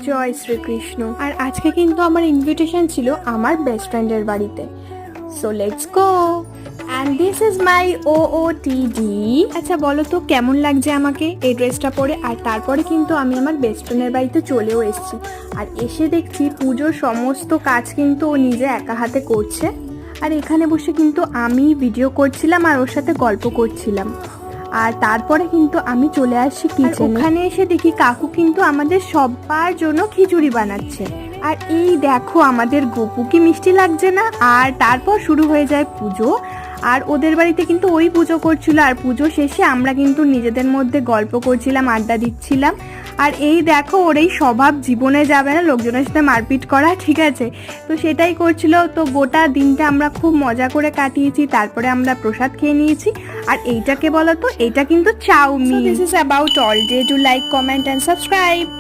জয় শ্রীকৃষ্ণ। আর আজকে কিন্তু আমার ইনভিটেশন ছিল আমার বেস্ট ফ্রেন্ডের বাড়িতে। So let's go. And this is my OOTD। আচ্ছা বলো তো কেমন লাগছে আমাকে এই ড্রেসটা পরে? আর তারপরে কিন্তু আমি আমার বেস্ট ফ্রেন্ডের বাড়িতে চলেও এসেছি। আর এসে দেখছি পুজোর সমস্ত কাজ কিন্তু ও নিজে একা হাতে করছে। আর এখানে বসে কিন্তু আমি ভিডিও করছিলাম আর ওর সাথে গল্প করছিলাম। আর তারপরে কিন্তু আমি চলে আসছি কিচেনে। ওখানে এসে দেখি কাকু কিন্তু আমাদের সবার জন্য খিচুড়ি বানাচ্ছে। আর এই দেখো আমাদের গপু, কি মিষ্টি লাগছে না? আর তারপর শুরু হয়ে যায় পুজো। আর ওদের বাড়িতে কিন্তু ওই পুজো করছিল। আর পুজো শেষে আমরা কিন্তু নিজেদের মধ্যে গল্প করছিলাম, আড্ডা দিচ্ছিলাম। আর এই দেখো ওর এই স্বভাব জীবনে যাবে না, লোকজনের সাথে মারপিট করা, ঠিক আছে? তো সেটাই করছিল। তো গোটা দিনটা আমরা খুব মজা করে কাটিয়েছি। তারপরে আমরা প্রসাদ খেয়ে নিয়েছি। আর এইটাকে বলো তো, এটা কিন্তু chowmein. This is about all. Day to like, comment and subscribe.